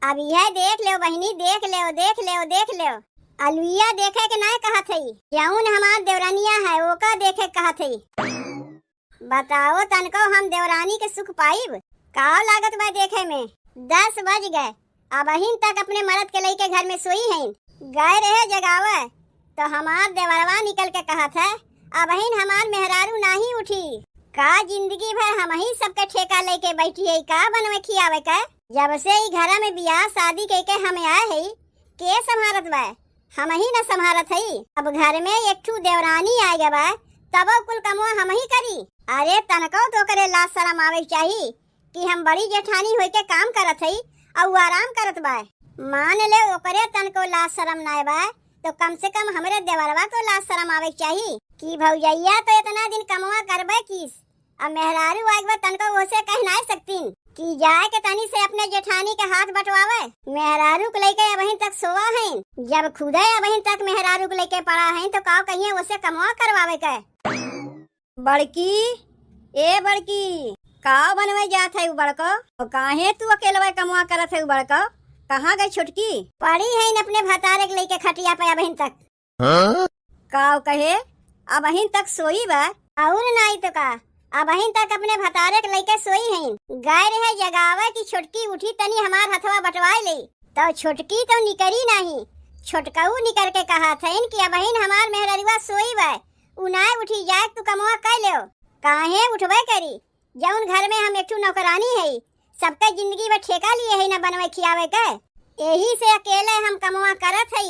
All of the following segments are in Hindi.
अब यह देख लो बहनी, देख लो देख लो देख लो। अलुइया देखे के ना कहा थी, यौन हमार देवरानिया है ओका देखे कहा थी। बताओ तनको हम देवरानी के सुख पाइब का लागत बा देखे में। 10 बज गए, अब अहिन तक अपने मर्द के लेके घर में सोई हैं। गए रहे जगावे तो हमार देवरवा निकल के कहा था अब अहिन हमार मेहरारू नहीं उठी। का जिंदगी भर हम ही सबके ठेका लेके बैठी है का बनवे खियावे का। जब से ई घर में बियाह शादी के हमें आए है के संभारत बा, हम ही न संभारत है। अब घर में एक ठू देवरानी आ गया बा तब कुल कमवा हम ही करी। अरे तनको तो करे लाज शरम आवे चाहिए कि हम बड़ी जेठानी होई के काम करत है और आराम करत बा। मान ले ओकरे तनको लाज शरम ना बा तो कम से कम हमरे देवरवा को लाज शरम आवे चाहिए कि भौजैया तो इतना दिन कमवा करबे किस। अब मेहरारू आगवा तनको ओसे कह ना सकतीन कि जाए के तनी से अपने जेठानी के हाथ बटवावे। मेहरारू को लेके अबहिन तक सोवा है, जब खुदे अबहिन तक मेहरारू को लेके पड़ा है तो का कहिए ओसे कमवा करवावे के। बड़की ए बड़की का बनवे जात है बड़को, काहे तू अकेलवा कमवा करत है बड़को। कहाँ गई छोटकी? पड़ी है अपने भतारे के लेके खटिया पे अबहिन तक। का कहे अबहिन तक सोई बा और नहीं तो का अबहिन तक अपने भतारे के लेके सोई हैं। गए रहे जगावे की छोटकी उठी तनी हमार हथवा बटवाए ले तो छोटकी तो निकरी नहीं, छोटकाऊ निकर के कहा था कि अबहिन हमार मेहररुआ सोई बा उनाए उठी जाए तू कमवा कर ले। काहे उठबे करी जौन घर में हम एक नौकरानी है सबके जिंदगी में ठेका लिए है न बनवे खियावे के। यही से अकेले हम कमवा करत है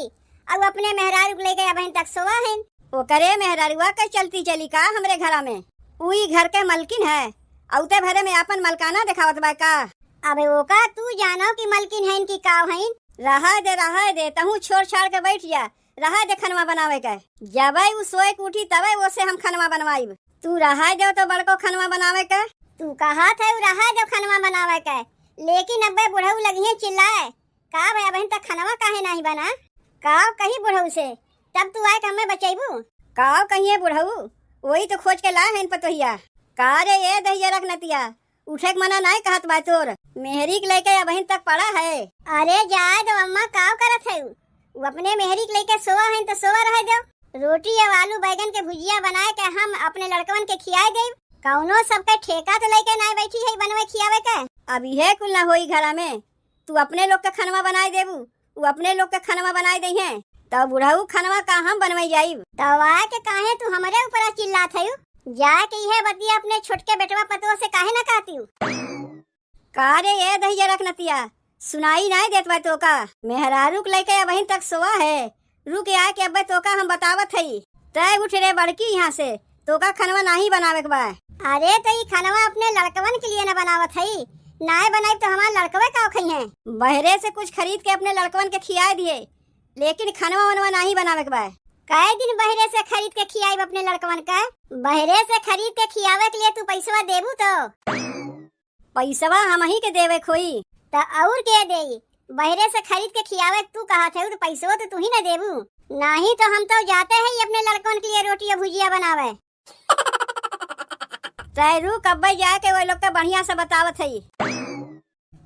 और अपने मेहरारू को लेके अबहिन तक सोवा है। वो करे मेहरारुआ के चलती चली का हमरे घरा में उई घर के मलकिन है औते भरे में अपन मलकाना दिखावत बा का। अबे वो का तू जानो कि मलकिन है इनकी काव है। रहा दे तहू छोड़ छाड़ के बैठ जा, रहा दे खनवा बनावे के। जब उ सोए के उठी तबे वो से हम खनवा बनवाइब। तू रहा दे तो बड़को खनवा बनावे के। तू कहा था रहा दे खनवा बनावे के, लेकिन अबे बुढ़ऊ लगिए चिल्लाए का भाई अबहिन तक खनवा काहे नहीं बना। का कही बुढ़ऊ से तब तू आए हमें बचैबू। का कहिए बुढ़ऊ वही तो खोज के लाए हैं पतोहिया। का रे ये दहिया रख नतिया उठे के मना नहीं कहत बा तोर मेहरी के लेके अबहिन तक पड़ा है। अरे जाए दो अम्मा का करत है वो अपने मेहरी के लेके सोवा है तो सोवा रह दो। रोटी या आलू बैगन के भुजिया बनाए के हम अपने लड़कवन के खियाए दे। कौनो सबके ठेका तो लेके नहीं बैठी है बनवे खियावे के। अब यह कुल ना होई घरा में, तू अपने लोग के खनवा बनाए देबू वो अपने लोग के खनवा बनाए दे हैं तो बुढ़ऊ खनवा का हम बनवाई जाइब। तब आए के काहे तू हमारे ऊपर चिल्लात है। जाए के यह बतिया अपने छोटके बेटवा पतों से काहे ना कहती हूँ। का रे ये दहिया रख नतिया सुनाई नहीं देत बा तो का मेहरारू के लेके अबहिन तक सोवा है। रुक आए के अब्बे तो का हम बतावत है तय उठ रे बड़की यहाँ से तो का खनवा नहीं बनावे के बा। अरे तो ये खनवा अपने लड़कवन के लिए न बनावत है, नाय बनाई तो हमारे लड़कवे का खई है। बहरे से कुछ खरीद के अपने लड़कवन के खियाए दिए लेकिन खनवा वनवा नहीं बनावे के बा। कई दिन बहरे से खरीद के खियाई अपने लड़कवन का। बहरे से खरीद के खियावे के लिए तू पैसवा देबू तो पैसवा हम ही के देवे खोई तो और के दे। बहरे से खरीद के खियावे तू कहा थे तो पैसवा तो तू ही न देबू। नहीं तो हम तो जाते हैं अपने लड़कवन के लिए रोटी या भुजिया बनावे। तैरू कब्बे जाके वो लोग के बढ़िया से बतावत है।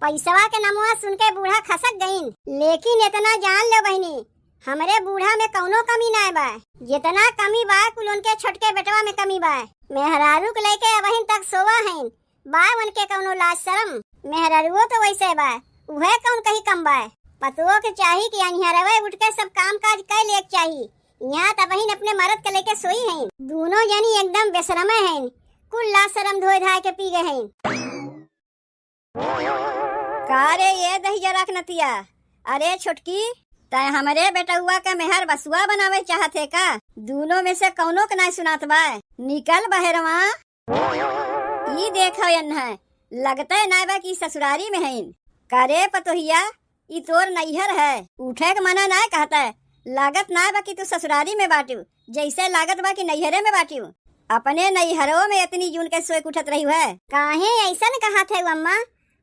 पैसवा के नमुआ सुन के बूढ़ा खसक गईन, लेकिन इतना जान लो बहनी हमरे बूढ़ा में कौनो कमी ना बा। जितना कमी बा कुल उनके छोटके बेटवा में कमी बा। मेहरारू के लेके अबहिन तक सोवा है बा उनके कौनो लाज शरम। मेहरारू तो वैसे बा उहे कौन कहीं कम बा। पतुओं के चाहिए कि अनहरवे उठ के सब काम काज कर ले चाहिए। यहाँ तबहिन अपने मर्द के लेके सोई है, दोनों जनी एकदम बेशरमे हैं, कुल लाज शरम धोए धाए के पी गए हैं। का रे ये दहिया रख नतिया अरे छोटकी तय हमारे बेटुआ का मेहर बसुआ बनावे चाहते का। दोनों में से कौनो के नहीं सुनात बा। निकल बहरवा ई देखो है लगता नहीं बा कि ससुरारी में है। करे पतोहिया ई तोर नैहर है उठे के मना नहीं कहता है। लागत ना बा कि तू ससुरारी में बाटू जैसे लागत बा कि नैहरे में बाटू। अपने नैहरों में इतनी जून के सोए उठत रही है। काहे ऐसा कहा थे अम्मा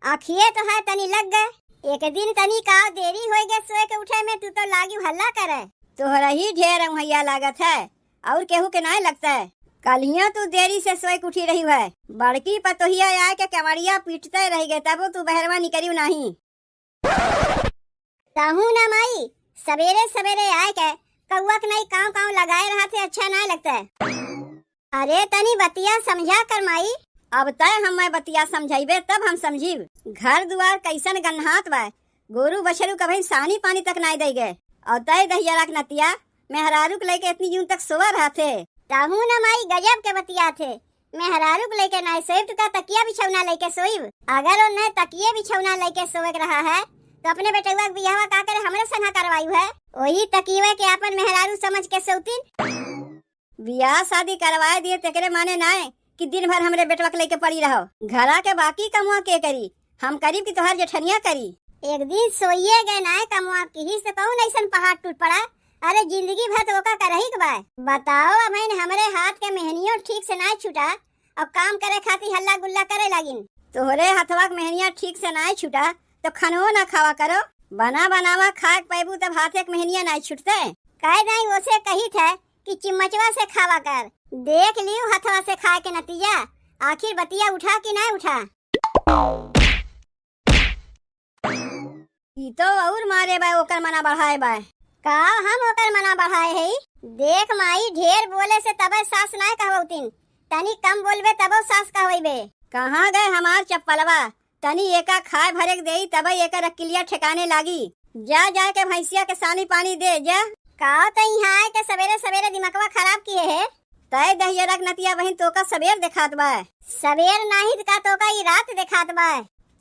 आखिए तो है तनी लग गए। एक दिन तनी का देरी हो गए सोए के उठे में तू तो लागी हल्ला करे। तोहरा ही ढेर भैया लागत है और केहू के नहीं लगता है। कलिया तू देरी से सोए के उठी रही है। बड़की पतोहिया आए के केवड़िया पीटते रह गए तब तू बहरवा निकलियो नहीं। कहूँ ना माई, सवेरे सवेरे आए के कौआ के नहीं काव काव लगाए रहा थे, अच्छा नहीं लगता है। अरे तनी बतिया समझा कर माई। अब तय हम मैं बतिया समझाइबे तब हम समझीब। घर दुआर कैसन गन्हात बा, गोरू बछरू कभी सानी पानी तक नहीं दे गए, और तय दहिया रख नतिया मेहरारू के लेके इतनी जून तक सोवा रहा थे। कहूँ ना माई, गजब के बतिया थे। मेहरारू के लेके नहीं सोई तो का तकिया बिछौना लेके सोईब। अगर उन्हें तकिए बिछौना लेके सोए रहा है तो अपने बेटुआ के बियाह का करे हमरे संग करवायु है। वही तकिए के अपन मेहरारू समझ के सोतीन। बियाह शादी करवाए दिए तेकरे माने नाय कि दिन भर हमरे बेटवा के लेके पड़ी रहो। घरा के बाकी कमुआ के करी, हम करीब की तोहर जेठनिया करी। एक दिन सोइए गए नाय कमुआ की ही से कौन ऐसन पहाड़ टूट पड़ा। अरे जिंदगी भर तो ओका करही के बा। बताओ अब हमरे हाथ के मेहनियों ठीक से ना छूटा और काम करे खातिर हल्ला गुल्ला करे लागिन। तोहरे हथवा के मेहनिया ठीक से ना छूटा तो खनो ना खावा करो। बना बनावा खा पैबू तब हाथे के मेहनिया ना छूटते। कह नहीं उसे कही थे कि चिम्मचवा से खावा कर। देख लियो हथवा से खाए के नतीजा, आखिर बतिया उठा कि नहीं उठा। ई तो और मारे बा ओकर मना बढ़ाए बा। का हम ओकर मना बढ़ाए है? देख माई, ढेर बोले से तबे सास ना कहबौतीन, तनी कम बोलबे तबो सास कहबे। कहाँ गए हमार चप्पलवा? तनी एका खाए भरे के देई तबे एकर अकिलिया ठिकाने लागी। जा जा के भैंसिया के सानी पानी दे जा। का तो यहाँ के सवेरे सवेरे दिमागवा खराब किए है। तय दहिया रख नतिया बहन तो का सवेर दिखात बा। सवेर नहीं का तो का ई रात दिखात बा।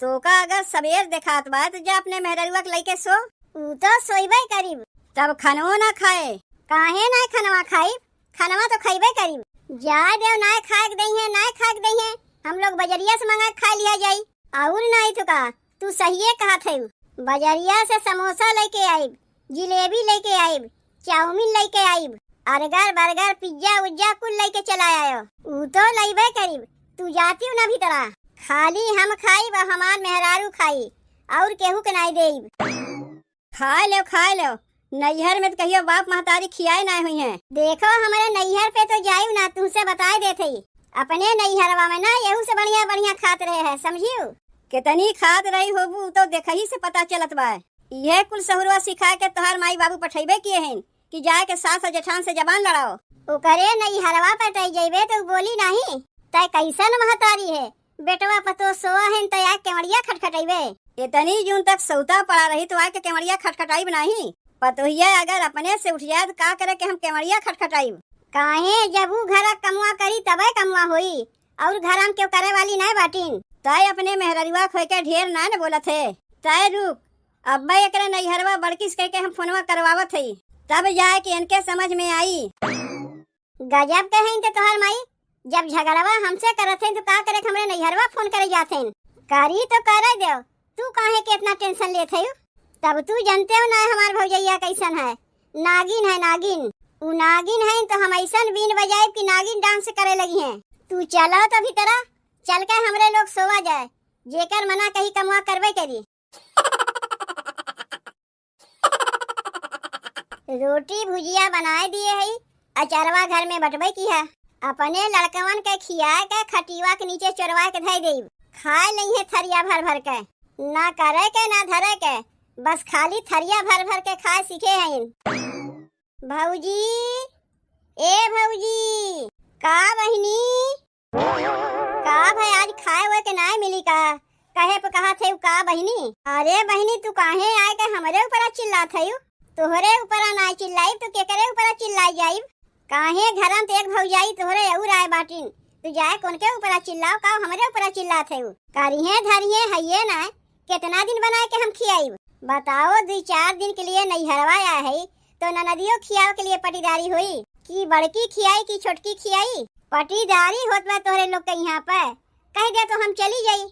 तो का अगर सवेर दिखात बा तो जा अपने मेहररुआ के लेके सो। ऊ तो सोईबे करीब, तब खनवा ना खाए। काहे ना खनवा खाई? खनवा तो खाइबे करीब। जा देव ना खाए के दई है, ना खाए के दई है, हम लोग बजरिया से मंगा खा लिया जाई। और नहीं तो का तू सही कहा थे। बजरिया से समोसा लेके आईब, जिलेबी लेके आईब, चाउमीन लेके आईब, अर्गर बर्गर पिज्जा उज्जा कुल लेके चला आयो। ऊ तो लईबे करीब। तू जाती हूँ ना भीतरा, खाली हम खाईब और हमार मेहरारू खाई, और केहू के नहीं देईब। खा लो। नैहर में तो कहियो बाप महतारी खियाए ना हुई है। देखो हमारे नैहर पे तो जायू ना, तुमसे बताए देते ही। अपने नैहरवा में ना यहू से बढ़िया बढ़िया खात रहे है, समझियो। कितनी खात रही होबू तो देखही से पता चलत बा। यह कुल सहुरवा सिखा के तोहार माई बाबू पठेबे किए हैं कि जाए के सास और जेठान से जबान लड़ाओ। ओकरे नैहरवा पटाई जाइबे तो बोली नहीं। तय कैसन महतारी है, बेटवा पतो सोआ है तय आके केवड़िया खटखटाइबे। इतनी जून तक सौता पड़ा रही तो आके केवड़िया खटखटाइब नहीं। पतोहिया अगर अपने से उठ जाए तो का करे के हम केवड़िया खटखटाइब। काहे जब ऊ घर कमुआ करी तबे कमुआ होई, और घर हम क्यों करे वाली नहीं बाटीन। तय अपने मेहररुआ खोए के ढेर ना न बोलत है। तय रुक, अब्बा एकरा नैहरवा बड़किस कह के हम फोनवा करवावत है, तब जाए कि इनके समझ में आई। गजब के हैं तो तोहर माई, जब झगड़वा हमसे करत है तो का करे हमरे नैहरवा फोन करे जाते हैं। करी तो करे देव, तू काहे के इतना टेंशन लेत है? तब तू जानते हो ना हमार भौजैया कैसन है, नागिन है नागिन। उ नागिन है तो हम ऐसा बीन बजाए कि नागिन डांस करे लगी हैं। तू चलो तो भीतरा, चल के हमरे लोग सोवा जाए, जेकर मना कहीं कमुआ करबे करी। रोटी भुजिया बनाए दिए है, अचारवा घर में बटबे की है। अपने लड़कवन के खियाए के खटिवा के नीचे चोरवा के धई देब, खाए नहीं है थरिया भर भर के, ना करे के ना धरे के, बस खाली थरिया भर भर के खाए सीखे हैं। भौजी, ए भौजी, का बहिनी, का भाई आज खाए हुए के ना मिली का? कहे पे कहा थे का बहिनी? अरे बहिनी तू काहे आए के हमरे ऊपर चिल्लात है? तोहरे ऊपर ना चिल्लाई तो केकरे ऊपर चिल्लाई जाइब? काहे घरम ते एक भौजाई तोहरे और आए बाटिन, तू जाए कौन के ऊपर चिल्लाओ का हमरे ऊपर चिल्लात है? करिए धरिए है ना, कितना दिन बनाए के हम खियाइब? बताओ 2-4 दिन के लिए नैहरवा आया है तो ननदियों खियाओ के लिए पटीदारी हुई कि बड़की खियाई की छोटकी खियाई? पटीदारी होत बा तोहरे लोग के यहाँ पे, कह दे तो हम चली जाई।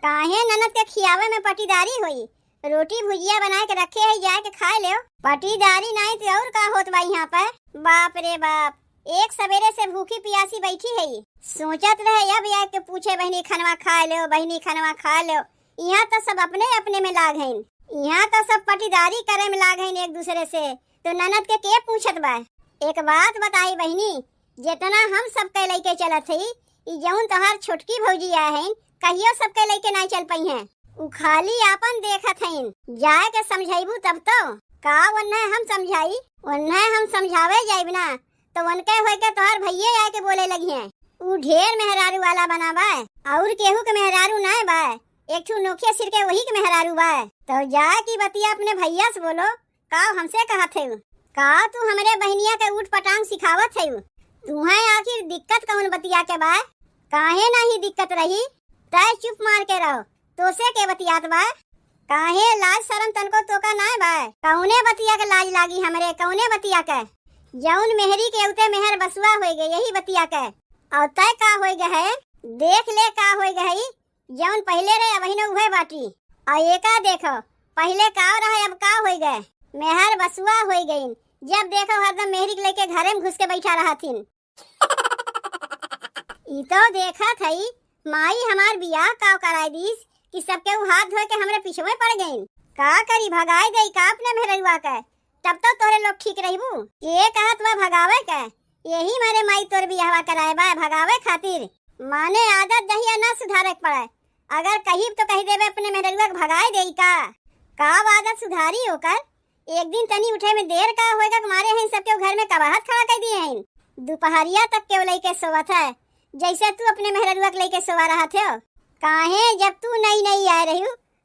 काहे ननद के खियावे में पटीदारी हुई? रोटी भुजिया बना के रखे है, जाके खा ले। पटीदारी नहीं तो और का होत बा यहाँ पे? बाप रे बाप, एक सवेरे से भूखी प्यासी बैठी है, सोचत रहे अब या के पूछे बहनी खनवा खा लो, बहनी खनवा खा लो। यहाँ तो सब अपने अपने में लाग हैं, यहाँ तो सब पटीदारी करे में लाग हैं एक दूसरे से, तो ननद के पूछत बा? एक बात बताई बहनी, जितना हम सबके लेके चलत है, जौन तोहार छोटकी भौजी आए हैं, कहियो सबके लेके नहीं चल पाई हैं। उ खाली आपन देखत हईन, जाए के समझाइबू तब तो का वन्ने हम समझाई, वन्ने हम समझावे जाइब ना तो उनके होय के तोहर भैये आए के बोले लगी हैं। उ ढेर मेहरारू वाला बना बा और केहू के मेहरारू ना बा, एक ठू नोखिया सिर के वही के मेहरारू बा। तो जाए की बतिया अपने भैया से बोलो, का हमसे कहत है का तू हमरे बहनिया के उठ पटांग सिखावत है। तुम्हें आखिर दिक्कत कौन बतिया के बा, काहे नहीं दिक्कत रही, तय चुप मार के रहो, तोसे के बतियात बा, काहे लाज शरम तनको तोका ना बा, कौने बतिया के लाज लागी हमरे, कौने बतिया के, जौन मेहरी के उते मेहर बसुआ होई गए यही बतिया के, और तय का होई गए है, देख ले का होई गई, जौन पहले रहे वही न उहे बाटी, और एका देखो पहले का रहे अब का होई गए, मेहर बसुआ होई गई, जब देखो हरदम मेहरी के लेके घरे में घुस के बैठा रहा थीन। ई तो देखा थई माई हमार बियाह का कराई दीस कि सबके उ हाथ धोए के हमरे पीछे पड़ गईन, का करी भगाई दई का अपने मेहरवा के, तब तो तोरे लोग ठीक रहीबू, ये कहत बा भगावे के, यही मारे माई तोर बियाहवा कराए बा भगावे खातिर, माने आदत दहिया ना सुधारे पड़े, अगर कहीं तो कही देवे अपने मेहरवा के भगाई देई का आदत सुधारी होकर, एक दिन तनी उठे में देर का होएगा मारे हैं सबके घर में कबाहत खड़ा कर दिए हैं, दोपहरिया तक के लेके सोवत है, जैसे तू अपने मेहरवा के लेके सोवा रहा थे, काहे जब तू नई आ रही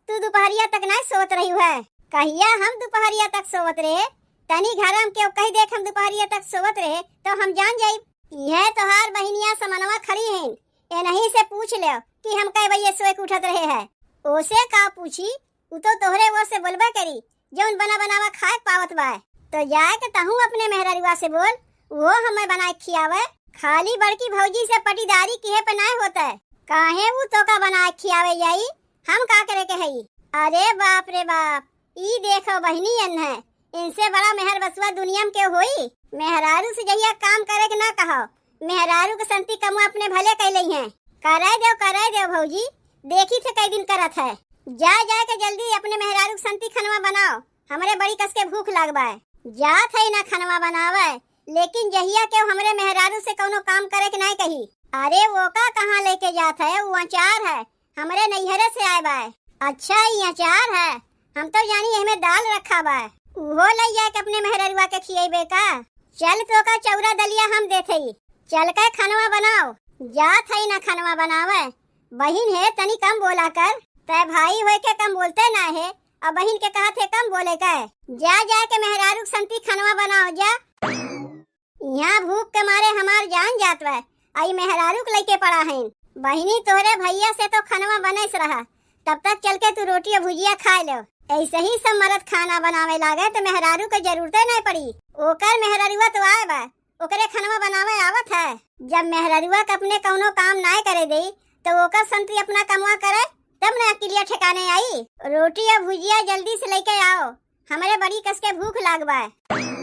तू दोपहरिया तक ना सोत रही है, कहिया हम दोपहरिया तक सोवत रहे, तनी घर हम के कही देख हम दोपहरिया तक सोवत रहे तो हम जान जाई, यह तोहार बहनिया समनवा खड़ी हैं, ए नहीं से पूछ ले कि हम कई बजे सोए के उठत रहे है, ओसे का पूछी, उ तो तोहरे वो से बोलबा करी, जौन बना बनावा खाए पावत बा, तो जाए के तहू अपने मेहरवा से बोल, वो हमें बनाए खियावे, खाली बड़की भौजी से पटीदारी किहे पे ना होता है, काहे वो तो का बनाए खियावे जाई, हम का करे के हई, अरे बाप रे बाप, ई देखो बहनी अन है, इनसे बड़ा मेहर बसुआ दुनिया में के होई, मेहरारू से जहिया काम करे के ना कहो, मेहरारू के संती कमुआ अपने भले कैलई हैं, कराए दो भौजी, देखी थे कई दिन करत है, जा के जल्दी अपने मेहरारू के संती खनवा बनाओ, हमारे बड़ी कस के भूख लागबा है, जात है ना खनवा बनावे, लेकिन जहिया के हमरे मेहरारू से कोनो काम करे के नहीं कही, अरे वो का कहाँ लेके जात है, वो अचार है, हमरे नैहरे से आए बा, अच्छा ये अचार है, हम तो जानी हमें दाल रखा बा, वो ले जाए के अपने मेहरवा के खिएबे का, चल तो का चौरा दलिया हम देते, चल के खनवा बनाओ, जात है ना खनवा बनावे, बहिन है तनी कम बोला कर, तय भाई होए के कम बोलते ना है, अब बहिन के कहा थे कम बोले का, जा के मेहरारू संती खनवा बनाओ जा, यहाँ भूख के मारे हमार जान जात बा, आई मेहरारू के लेके पड़ा है, बहिनी तोहरे भैया से तो खनवा बनेस रहा, तब तक चल के तू रोटी और भुजिया खा लो, ऐसे ही सब मर्द खाना बनावे लागे तो मेहरारू को जरूरत नहीं पड़ी, ओकर मेहरारुआ तो आए बा, ओकरे खनवा बनावे आवत है, जब मेहरारुआ के अपने कौनो काम ना करे दे तो ओकर संती अपना कमवा करे, तब ना अकेलिया ठिकाने आई, रोटी और भुजिया जल्दी से लेके आओ, हमारे बड़ी कस के भूख लागबा है।